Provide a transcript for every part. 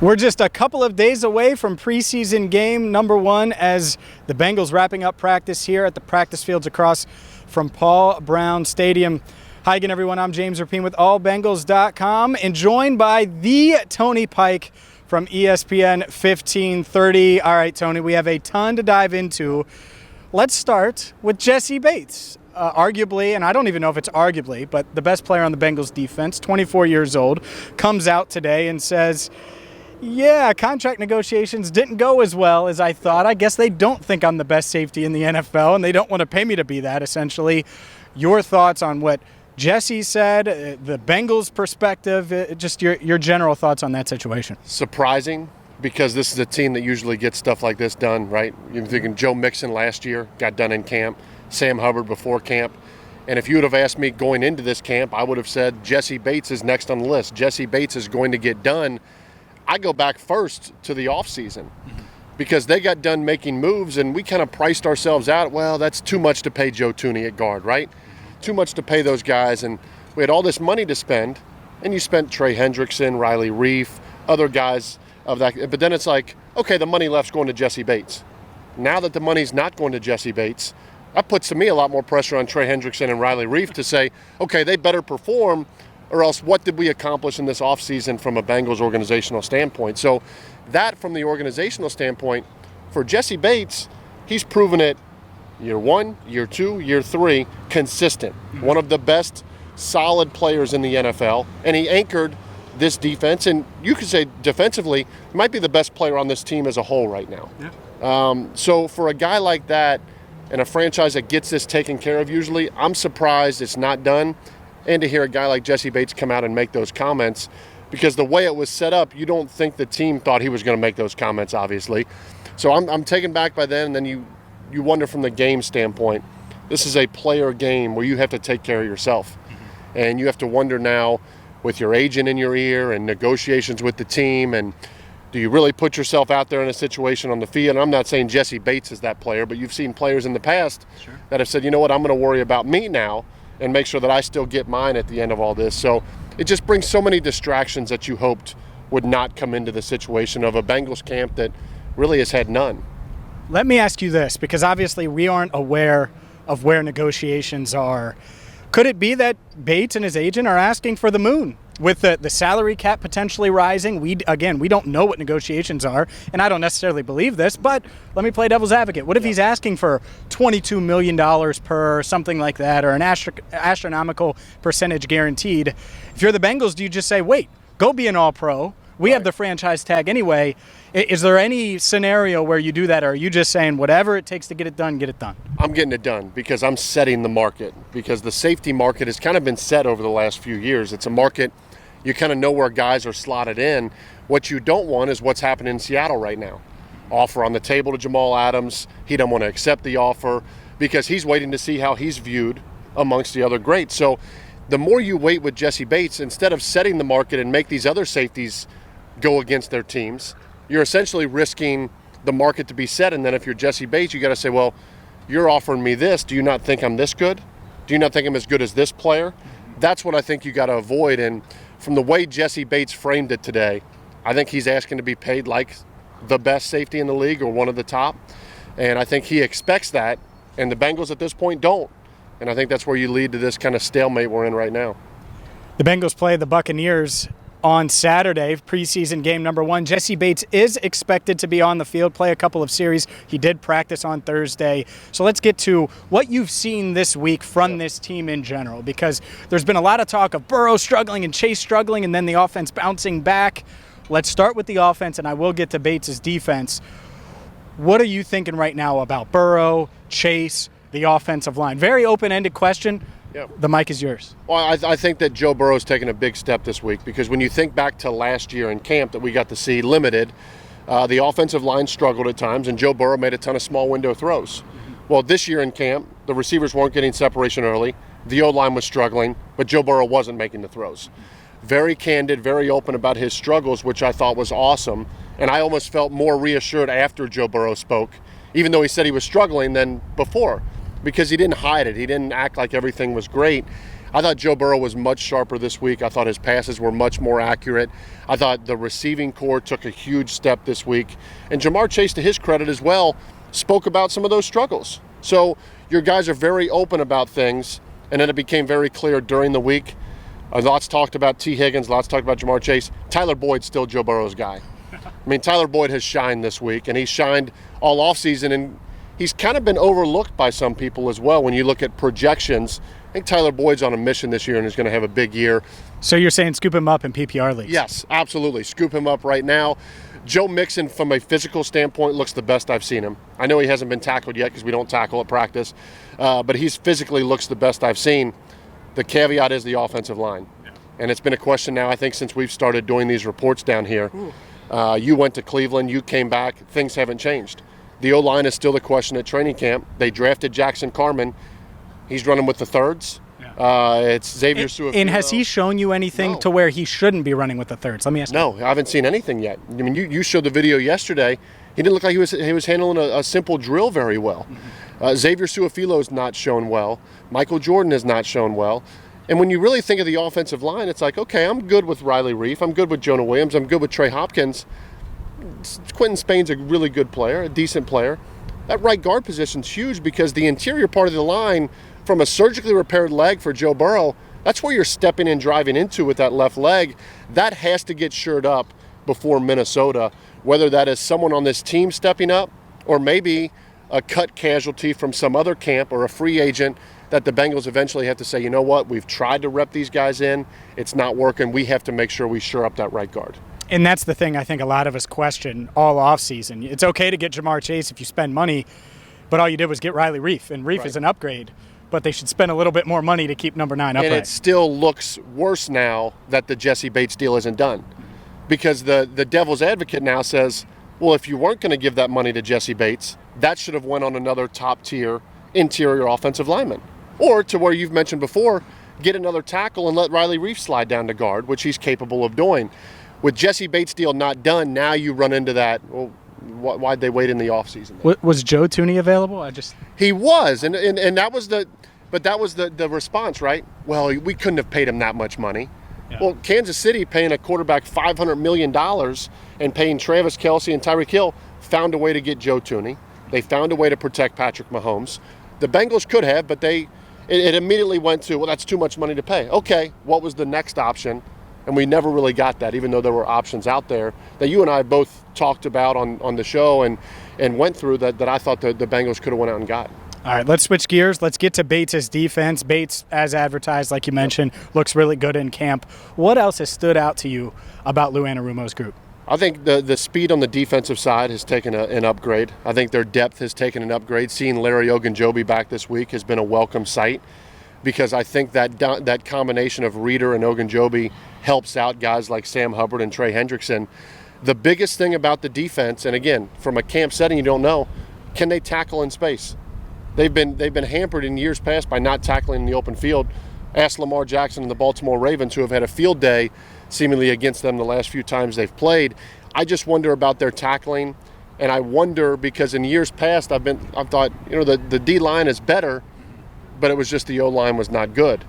We're just a couple of days away from preseason game number 1 as the Bengals wrapping up practice here at the practice fields across from Paul Brown Stadium. Hi again, everyone. I'm James Rapien with allbengals.com and joined by the Tony Pike from ESPN 1530. All right, Tony, we have a ton to dive into. Let's start with Jessie Bates. Arguably, and I don't even know if it's arguably, but the best player on the Bengals defense, 24 years old, comes out today and says, yeah, contract negotiations didn't go as well as I thought. I guess they don't think I'm the best safety in the NFL, and they don't want to pay me to be that, essentially. Your thoughts on what Jessie said, the Bengals' perspective, just your general thoughts on that situation. Surprising, because this is a team that usually gets stuff like this done, right? You're thinking Joe Mixon last year got done in camp, Sam Hubbard before camp. And if you would have asked me going into this camp, I would have said Jessie Bates is next on the list. Jessie Bates is going to get done. I go back first to the offseason because they got done making moves and we kind of priced ourselves out. Well, that's too much to pay Joe Thuney at guard, right? Too much to pay those guys. And we had all this money to spend, and you spent Trey Hendrickson, Riley Reif, other guys of that. But then it's like, okay, the money left's going to Jessie Bates. Now that the money's not going to Jessie Bates, that puts to me a lot more pressure on Trey Hendrickson and Riley Reif to say, okay, they better perform, or else what did we accomplish in this offseason from a Bengals organizational standpoint? So that from the organizational standpoint, for Jessie Bates, he's proven it year 1, year 2, year 3, consistent. One of the best solid players in the NFL, and he anchored this defense, and you could say defensively, he might be the best player on this team as a whole right now. Yeah. So for a guy like that, and a franchise that gets this taken care of usually, I'm surprised it's not done. And to hear a guy like Jessie Bates come out and make those comments, because the way it was set up, you don't think the team thought he was going to make those comments, obviously. So I'm taken back by then, and then you wonder from the game standpoint, this is a player game where you have to take care of yourself. And you have to wonder now, with your agent in your ear and negotiations with the team, and do you really put yourself out there in a situation on the field? And I'm not saying Jessie Bates is that player, but you've seen players in the past that have said, you know what, I'm going to worry about me now and make sure that I still get mine at the end of all this. So it just brings so many distractions that you hoped would not come into the situation of a Bengals camp that really has had none. Let me ask you this, because obviously we aren't aware of where negotiations are. Could it be that Bates and his agent are asking for the moon? With the salary cap potentially rising, we don't know what negotiations are, and I don't necessarily believe this, but let me play devil's advocate. What if he's asking for $22 million per, something like that, or an astronomical percentage guaranteed? If you're the Bengals, do you just say, wait, go be an all-pro? We have the franchise tag anyway. Is there any scenario where you do that, or are you just saying whatever it takes to get it done, get it done? I'm getting it done because I'm setting the market, because the safety market has kind of been set over the last few years. It's a market you kind of know where guys are slotted in. What you don't want is what's happening in Seattle right now. Offer on the table to Jamal Adams. He doesn't want to accept the offer because he's waiting to see how he's viewed amongst the other greats. So the more you wait with Jessie Bates, instead of setting the market and make these other safeties go against their teams, you're essentially risking the market to be set. And then if you're Jessie Bates, you got to say, well, you're offering me this. Do you not think I'm this good? Do you not think I'm as good as this player? That's what I think you got to avoid. And from the way Jessie Bates framed it today, I think he's asking to be paid like the best safety in the league or one of the top. And I think he expects that, and the Bengals at this point don't. And I think that's where you lead to this kind of stalemate we're in right now. The Bengals play the Buccaneers on Saturday, preseason game number 1. Jessie Bates is expected to be on the field, play a couple of series. He did practice on Thursday. So let's get to what you've seen this week from this team in general, because there's been a lot of talk of Burrow struggling and Chase struggling and then the offense bouncing back. Let's start with the offense, and I will get to Bates' defense. What are you thinking right now about Burrow, Chase, the offensive line? Very open-ended question. Yep. The mic is yours. Well, I think that Joe Burrow's taken a big step this week, because when you think back to last year in camp that we got to see limited, the offensive line struggled at times, and Joe Burrow made a ton of small window throws. Well, this year in camp, the receivers weren't getting separation early. The O-line was struggling, but Joe Burrow wasn't making the throws. Very candid, very open about his struggles, which I thought was awesome. And I almost felt more reassured after Joe Burrow spoke, even though he said he was struggling, than before, because he didn't hide it. He didn't act like everything was great. I thought Joe Burrow was much sharper this week. I thought his passes were much more accurate. I thought the receiving core took a huge step this week. And Jamar Chase, to his credit as well, spoke about some of those struggles. So your guys are very open about things, and then it became very clear during the week. Lots talked about T. Higgins, lots talked about Jamar Chase. Tyler Boyd's still Joe Burrow's guy. I mean, Tyler Boyd has shined this week, and he's shined all offseason, and he's kind of been overlooked by some people as well. When you look at projections, I think Tyler Boyd's on a mission this year and is going to have a big year. So you're saying scoop him up in PPR leagues? Yes, absolutely. Scoop him up right now. Joe Mixon, from a physical standpoint, looks the best I've seen him. I know he hasn't been tackled yet because we don't tackle at practice, but he's physically looks the best I've seen. The caveat is the offensive line. Yeah. And it's been a question now, I think, since we've started doing these reports down here. You went to Cleveland, you came back, things haven't changed. The O-line is still the question at training camp. They drafted Jackson Carman. He's running with the thirds. Yeah. It's Xavier Su'a-Filo. And has he shown you anything to where he shouldn't be running with the thirds? Let me ask you. No, I haven't seen anything yet. I mean, you showed the video yesterday. He didn't look like he was handling a simple drill very well. Mm-hmm. Xavier Su'a-Filo is not shown well. Michael Jordan has not shown well. And when you really think of the offensive line, it's like, okay, I'm good with Riley Reif. I'm good with Jonah Williams. I'm good with Trey Hopkins. Quentin Spain's a really good player, a decent player. That right guard position's huge because the interior part of the line, from a surgically repaired leg for Joe Burrow, that's where you're stepping and driving into with that left leg. That has to get shored up before Minnesota, whether that is someone on this team stepping up or maybe a cut casualty from some other camp or a free agent that the Bengals eventually have to say, you know what, we've tried to rep these guys in. It's not working. We have to make sure we shore up that right guard. And that's the thing I think a lot of us question all offseason. It's okay to get Jamar Chase if you spend money, but all you did was get Riley Reif, and Reif is an upgrade. But they should spend a little bit more money to keep number 9 upright. And it still looks worse now that the Jessie Bates deal isn't done. Because the devil's advocate now says, well, if you weren't going to give that money to Jessie Bates, that should have went on another top-tier interior offensive lineman. Or to where you've mentioned before, get another tackle and let Riley Reif slide down to guard, which he's capable of doing. With Jessie Bates' deal not done, now you run into that, well, why'd they wait in the offseason? Was Joe Thuney available? He was, and that was the response, right? Well, we couldn't have paid him that much money. Yeah. Well, Kansas City paying a quarterback $500 million and paying Travis Kelce and Tyreek Hill found a way to get Joe Thuney. They found a way to protect Patrick Mahomes. The Bengals could have, but it immediately went to, well, that's too much money to pay. Okay, what was the next option? And we never really got that, even though there were options out there that you and I both talked about on the show and went through that I thought the Bengals could have went out and got. All right, let's switch gears. Let's get to Bates' defense. Bates, as advertised, like you mentioned, looks really good in camp. What else has stood out to you about Lou Anarumo's group? I think the speed on the defensive side has taken an upgrade. I think their depth has taken an upgrade. Seeing Larry Ogunjobi back this week has been a welcome sight because I think that combination of Reeder and Ogunjobi helps out guys like Sam Hubbard and Trey Hendrickson. The biggest thing about the defense, and again, from a camp setting, you don't know, can they tackle in space? They've been hampered in years past by not tackling in the open field. Ask Lamar Jackson and the Baltimore Ravens, who have had a field day seemingly against them the last few times they've played. I just wonder about their tackling, and I wonder because in years past I've thought, the D-line is better, but it was just the O-line was not good.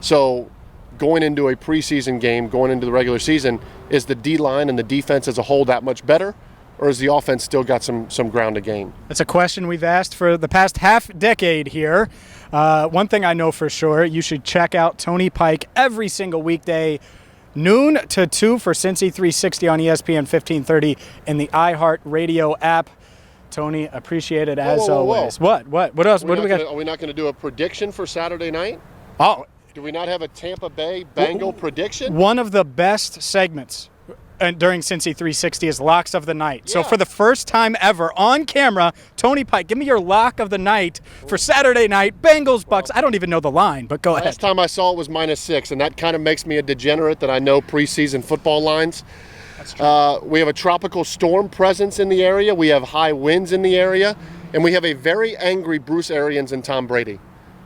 So going into a preseason game, going into the regular season, is the D-line and the defense as a whole that much better? Or has the offense still got some ground to gain? That's a question we've asked for the past half decade here. One thing I know for sure, you should check out Tony Pike every single weekday, noon to 2 for Cincy 360 on ESPN 1530 in the iHeartRadio app. Tony, appreciate it as always. What else? What do we got? Are we not going to do a prediction for Saturday night? Oh. Do we not have a Tampa Bay Bengal prediction? One of the best segments during Cincy 360 is Locks of the Night. Yeah. So for the first time ever on camera, Tony Pike, give me your lock of the night for Saturday night, Bengals, Bucks. I don't even know the line, but go ahead. Last time I saw it was -6, and that kind of makes me a degenerate that I know preseason football lines. That's true. We have a tropical storm presence in the area. We have high winds in the area, and we have a very angry Bruce Arians and Tom Brady.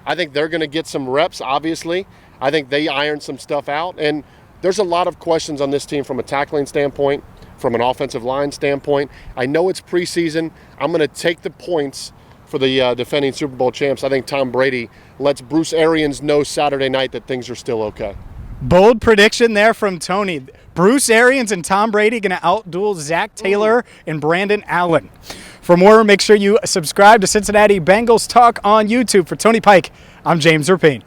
I think they're going to get some reps, obviously. I think they iron some stuff out, and there's a lot of questions on this team from a tackling standpoint, from an offensive line standpoint. I know it's preseason. I'm going to take the points for the defending Super Bowl champs. I think Tom Brady lets Bruce Arians know Saturday night that things are still okay. Bold prediction there from Tony. Bruce Arians and Tom Brady going to outduel Zach Taylor and Brandon Allen. For more, make sure you subscribe to Cincinnati Bengals Talk on YouTube. For Tony Pike, I'm James Rapien.